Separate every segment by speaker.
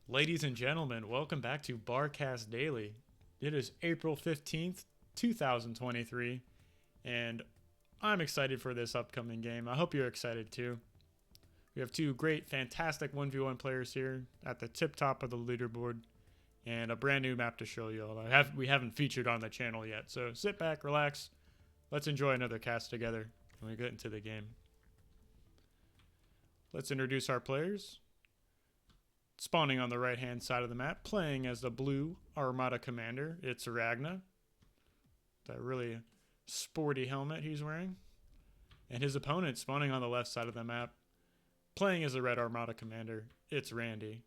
Speaker 1: Ladies and gentlemen, welcome back to BARCast Daily. It is April 15th, 2023, and I'm excited for this upcoming game. I hope you're excited too. We have two great, fantastic 1v1 players here at the tip top of the leaderboard, and a brand new map to show you all. We haven't featured on the channel yet, so sit back, relax, let's enjoy another cast together when we get into the game. Let's introduce our players. Spawning on the right hand side of the map, playing as the blue Armada commander, it's Raghna. That really sporty helmet he's wearing. And his opponent spawning on the left side of the map, playing as the red Armada commander, it's Randy.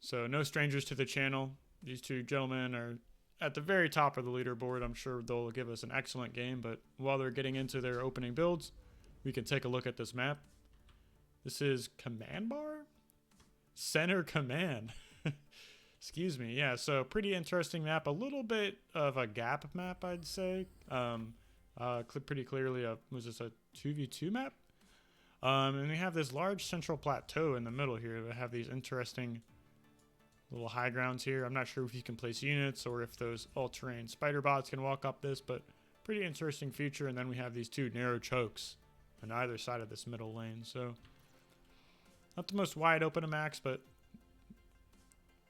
Speaker 1: So no strangers to the channel. These two gentlemen are at the very top of the leaderboard. I'm sure they'll give us an excellent game, but while they're getting into their opening builds, we can take a look at this map. This is Command Bar? Center Command. Excuse me. Yeah, so pretty interesting map. A little bit of a gap map, I'd say. Pretty clearly, was this a 2v2 map? And we have this large central plateau in the middle here that have these interesting little high grounds here. I'm not sure if you can place units or if those all-terrain spider bots can walk up this, but pretty interesting feature. And then we have these two narrow chokes on either side of this middle lane. So not the most wide open of max, but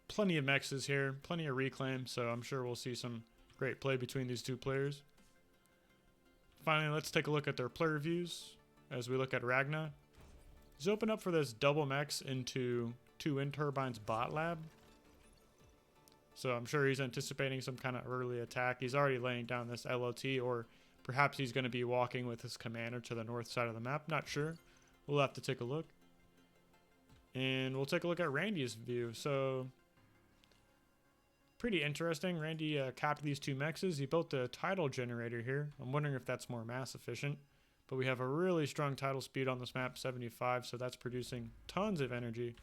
Speaker 1: plenty of mexes here, plenty of reclaim, so I'm sure we'll see some great play between these two players. Finally, let's take a look at their player views as we look at Raghna. He's opened up for this double mex into two wind turbines bot lab. So I'm sure he's anticipating some kind of early attack. He's already laying down this LOT, or perhaps he's going to be walking with his commander to the north side of the map. Not sure. We'll have to take a look. And we'll take a look at Randy's view. So, pretty interesting. Randy capped these two mexes. He built a tidal generator here. I'm wondering if that's more mass efficient. But we have a really strong tidal speed on this map, 75, so that's producing tons of energy.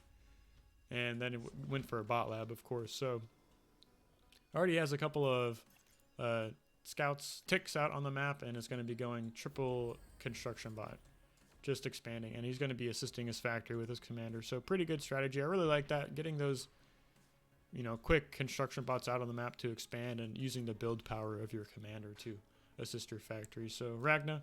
Speaker 1: And then it went for a bot lab, of course. So, already has a couple of scouts ticks out on the map, and it's going to be going triple construction bot. Just expanding, and he's going to be assisting his factory with his commander. So pretty good strategy. I really like that, getting those, quick construction bots out on the map to expand and using the build power of your commander to assist your factory. So Raghna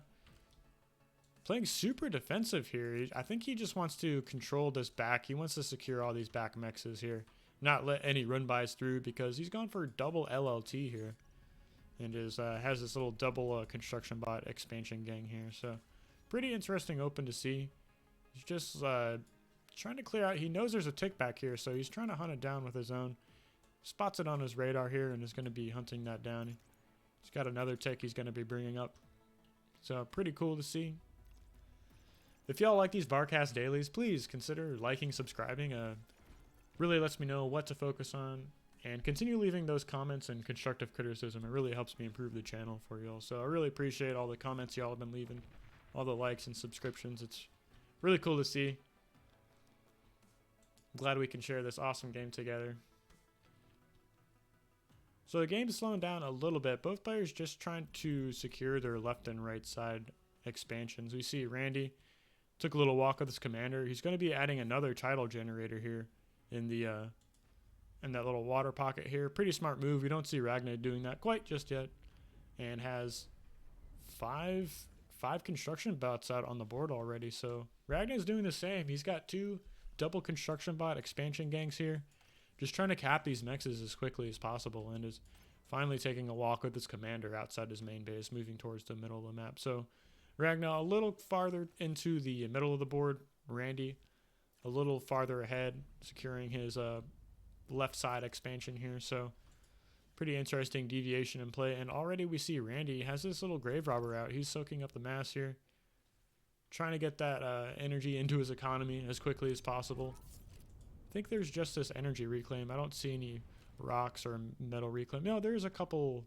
Speaker 1: playing super defensive here. I think he just wants to control this back. He wants to secure all these back mexes here, not let any run bys through, because he's gone for double LLT here, and has this little double construction bot expansion gang here. So pretty interesting open to see. He's just trying to clear out. He knows there's a tick back here, so he's trying to hunt it down with his own. Spots it on his radar here and is going to be hunting that down. He's got another tick he's going to be bringing up. So pretty cool to see. If y'all like these BARCast dailies, please consider liking, subscribing. Really lets me know what to focus on. And continue leaving those comments and constructive criticism. It really helps me improve the channel for y'all. So I really appreciate all the comments y'all have been leaving, all the likes and subscriptions. It's really cool to see. I'm glad we can share this awesome game together. So the game's slowing down a little bit. Both players just trying to secure their left and right side expansions. We see Randy took a little walk with his commander. He's going to be adding another tidal generator here in that little water pocket here. Pretty smart move. We don't see Raghna doing that quite just yet, and has five construction bots out on the board already. So Raghna is doing the same. He's got two double construction bot expansion gangs here, just trying to cap these mexes as quickly as possible, and is finally taking a walk with his commander outside his main base, moving towards the middle of the map. So Raghna a little farther into the middle of the board. Randy a little farther ahead, securing his left side expansion here. So pretty interesting deviation in play. And already we see Randy has this little grave robber out. He's soaking up the mass here, trying to get that energy into his economy as quickly as possible. I think there's just this energy reclaim. I don't see any rocks or metal reclaim. No, there's a couple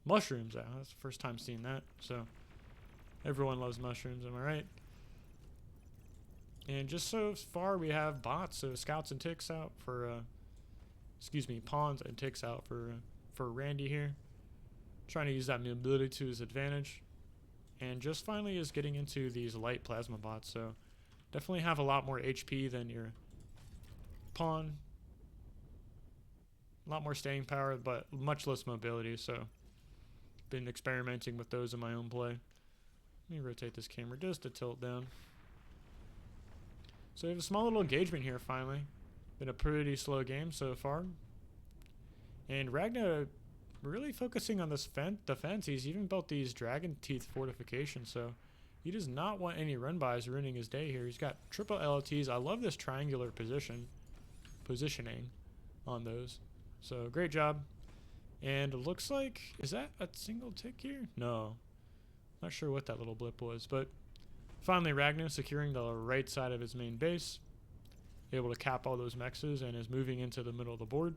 Speaker 1: mushrooms out. That's the first time seeing that. So everyone loves mushrooms, am I right? And just so far we have bots, so scouts and ticks out for pawns and ticks out for Randy here, trying to use that mobility to his advantage. And just finally is getting into these light plasma bots, so definitely have a lot more HP than your pawn. A lot more staying power, but much less mobility, so been experimenting with those in my own play. Let me rotate this camera just to tilt down. So we have a small little engagement here finally. Been a pretty slow game so far. And Raghna really focusing on this defense. He's even built these dragon teeth fortifications, so he does not want any run-bys ruining his day here. He's got triple LLTs. I love this triangular positioning on those. So great job. And it looks like, is that a single tick here? No. Not sure what that little blip was, but finally Raghna securing the right side of his main base. Able to cap all those mexes and is moving into the middle of the board.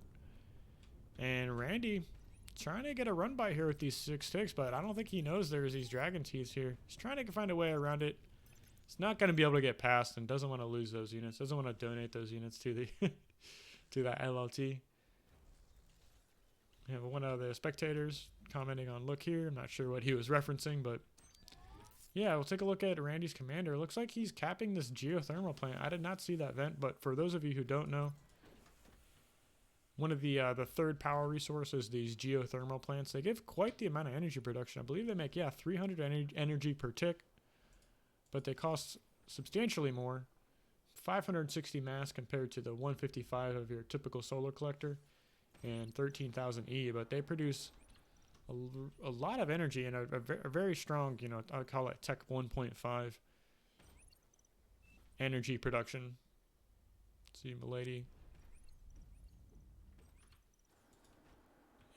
Speaker 1: And Randy trying to get a run by here with these 6 ticks, but I don't think he knows there's these dragon teeth here. He's trying to find a way around it. He's not going to be able to get past and doesn't want to lose those units. Doesn't want to donate those units to the to that LLT. We have one of the spectators commenting on look here. I'm not sure what he was referencing, but yeah, we'll take a look at Randy's commander. It looks like he's capping this geothermal plant. I did not see that vent, but for those of you who don't know, one of the third power resource is these geothermal plants. They give quite the amount of energy production. I believe they make, 300 energy per tick, but they cost substantially more. 560 mass compared to the 155 of your typical solar collector and 13,000 E, but they produce a lot of energy and a very strong, I call it Tech 1.5 energy production. Let's see, milady.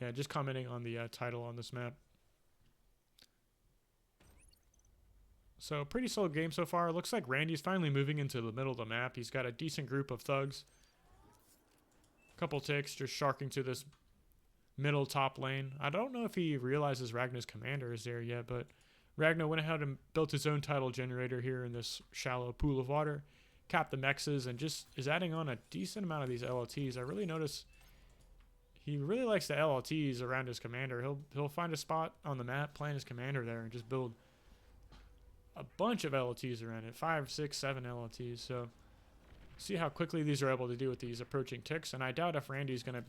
Speaker 1: Yeah, just commenting on the title on this map. So pretty slow game so far. Looks like Randy's finally moving into the middle of the map. He's got a decent group of thugs. Couple ticks just sharking to this middle top lane. I don't know if he realizes Raghna's commander is there yet, but Raghna went ahead and built his own tidal generator here in this shallow pool of water. Capped the mexes and just is adding on a decent amount of these LLTs. I really notice he really likes the LLTs around his commander. He'll find a spot on the map, plant his commander there, and just build a bunch of LLTs around it. 5, 6, 7 LLTs. So see how quickly these are able to do with these approaching ticks. And I doubt if Randy's going to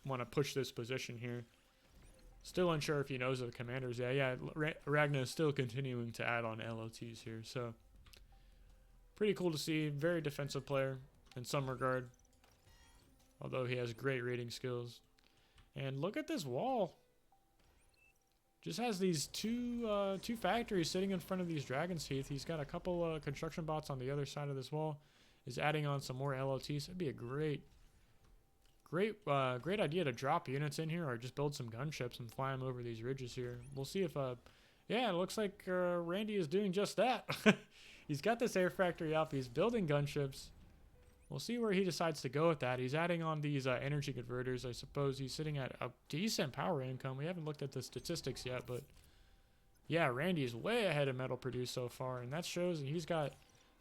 Speaker 1: want to push this position here. Still unsure if he knows of the commanders. Yeah, Raghna is still continuing to add on LLTs here. So pretty cool to see. Very defensive player in some regard, although he has great raiding skills. And look at this wall. Just has these two factories sitting in front of these dragon's teeth. He's got a couple construction bots on the other side of this wall. Is adding on some more LLTs. That'd be a great idea to drop units in here or just build some gunships and fly them over these ridges here. We'll see if yeah, it looks like Randy is doing just that. He's got this air factory up. He's building gunships. We'll see where he decides to go with that. He's adding on these energy converters. I suppose he's sitting at a decent power income. We haven't looked at the statistics yet, but yeah, Randy is way ahead of metal produced so far, and that shows he's got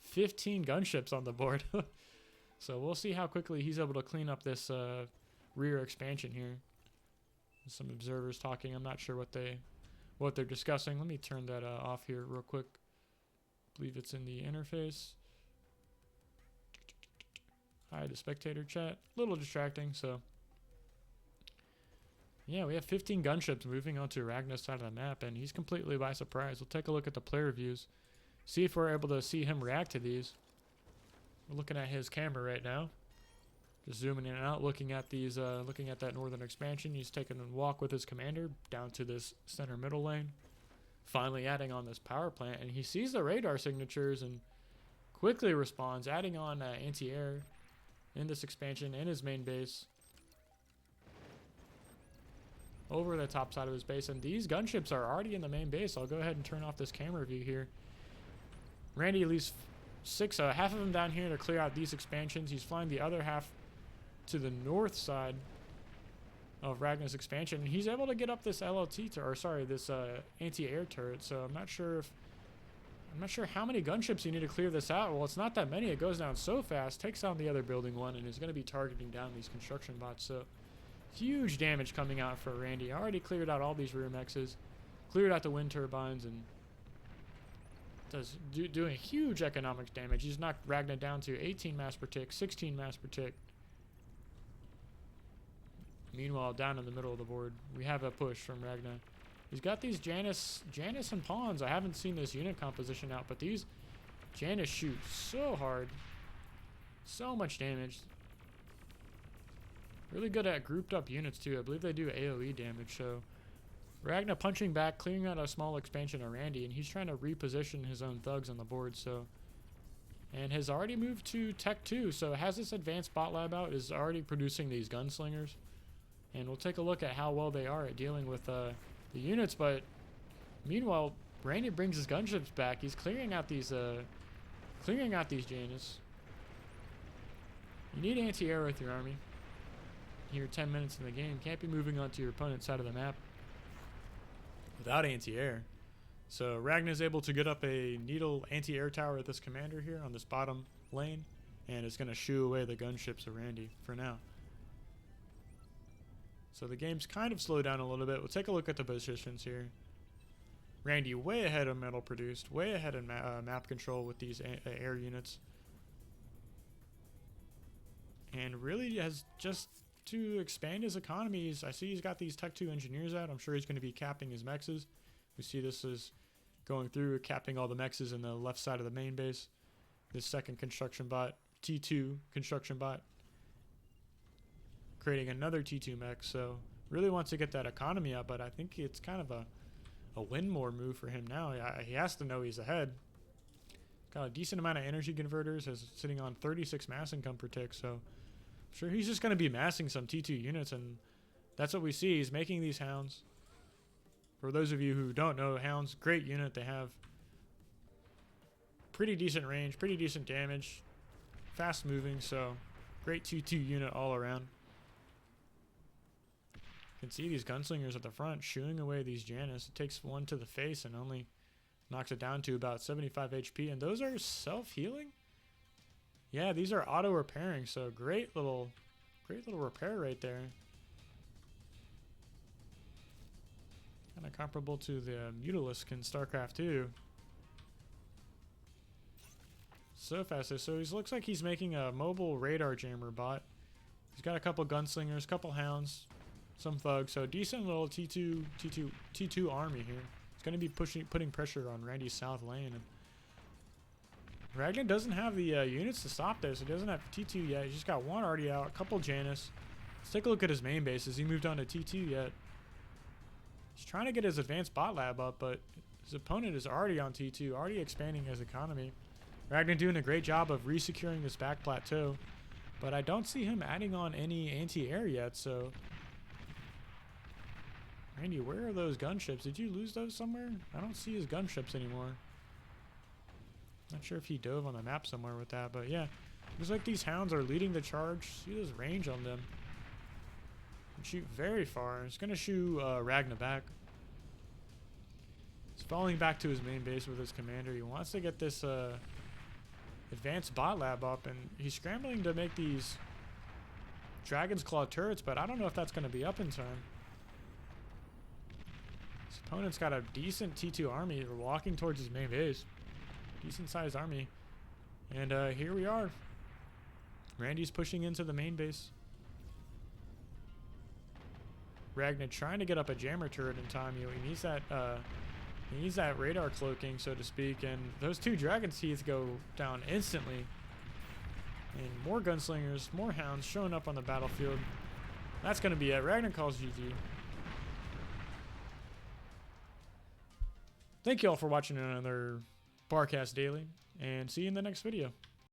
Speaker 1: 15 gunships on the board. So we'll see how quickly he's able to clean up this rear expansion here. Some observers talking. I'm not sure what they're discussing. Let me turn that off here real quick. I believe it's in the interface. Hide the spectator chat. A little distracting, so yeah, we have 15 gunships moving onto Raghna's side of the map, and he's completely by surprise. We'll take a look at the player views, see if we're able to see him react to these. We're looking at his camera right now, just zooming in and out, looking at these, looking at that northern expansion. He's taking a walk with his commander down to this center middle lane, finally adding on this power plant, and he sees the radar signatures and quickly responds, adding on anti-air in this expansion in his main base over the top side of his base. And these gunships are already in the main base. I'll go ahead and turn off this camera view here. Randy leaves half of them down here to clear out these expansions. He's flying the other half to the north side of Raghna's expansion. He's able to get up this this anti-air turret. So I'm not sure how many gunships you need to clear this out. Well, it's not that many. It goes down so fast, takes down the other building one, and is going to be targeting down these construction bots. So huge damage coming out for Randy. Already cleared out all these rear mexes, cleared out the wind turbines, and doing huge economic damage. He's knocked Raghna down to 18 mass per tick, 16 mass per tick, Meanwhile, down in the middle of the board, we have a push from Raghna. He's got these Janus and Pawns. I haven't seen this unit composition out, but these Janus shoot so hard. So much damage. Really good at grouped up units too. I believe they do AoE damage, so Raghna punching back, clearing out a small expansion of Randy, and he's trying to reposition his own thugs on the board, so and has already moved to Tech 2, so has this advanced bot lab out, is already producing these gunslingers. And we'll take a look at how well they are at dealing with the units, but meanwhile, Randy brings his gunships back. He's clearing out these Janus. You need anti-air with your army. Here 10 minutes in the game. Can't be moving on to your opponent's side of the map without anti-air. So Raghna's able to get up a needle anti-air tower at this commander here on this bottom lane, and it's going to shoo away the gunships of Randy for now. So the game's kind of slowed down a little bit. We'll take a look at the positions here. Randy way ahead of metal produced, way ahead of map control with these air units. And really has just to expand his economies. I see he's got these Tech 2 engineers out. I'm sure he's going to be capping his mexes. We see this is going through, capping all the mexes in the left side of the main base. This second construction bot, T2 construction bot, creating another T2 mech. So really wants to get that economy up, but I think it's kind of a win more move for him now. He has to know he's ahead. Got a decent amount of energy converters, is sitting on 36 mass income per tick, so I'm sure he's just going to be massing some T2 units, and that's what we see. He's making these hounds. For those of you who don't know, hounds, great unit. They have pretty decent range, pretty decent damage, fast moving, so great T2 unit all around. You can see these gunslingers at the front shooing away these Janus. It takes one to the face and only knocks it down to about 75 HP, and those are self-healing? Yeah, these are auto-repairing, so great little repair right there. Kind of comparable to the Mutalisk in StarCraft 2. So fast. So he looks like he's making a mobile radar jammer bot. He's got a couple gunslingers, couple hounds, some thugs, so decent little T2 army here. It's going to be putting pressure on Randy's south lane. And Raghna doesn't have the units to stop this. He doesn't have T2 yet. He's just got one already out, a couple Janus. Let's take a look at his main base. Has he moved on to T2 yet? He's trying to get his advanced bot lab up, but his opponent is already on T2, already expanding his economy. Raghna doing a great job of resecuring this back plateau, but I don't see him adding on any anti-air yet, so Randy, where are those gunships? Did you lose those somewhere? I don't see his gunships anymore. Not sure if he dove on the map somewhere with that, but yeah. Looks like these hounds are leading the charge. See this range on them. Can shoot very far. It's going to shoo Raghna back. He's falling back to his main base with his commander. He wants to get this advanced bot lab up, and he's scrambling to make these Dragon's Claw turrets, but I don't know if that's going to be up in time. His opponent's got a decent T2 army. They're walking towards his main base. Decent sized army. And here we are. Randy's pushing into the main base. Raghna trying to get up a jammer turret in time. He needs that radar cloaking, so to speak. And those two Dragon's Teeth go down instantly. And more gunslingers, more hounds showing up on the battlefield. That's going to be it. Raghna calls GG. Thank you all for watching another BARCast Daily, and see you in the next video.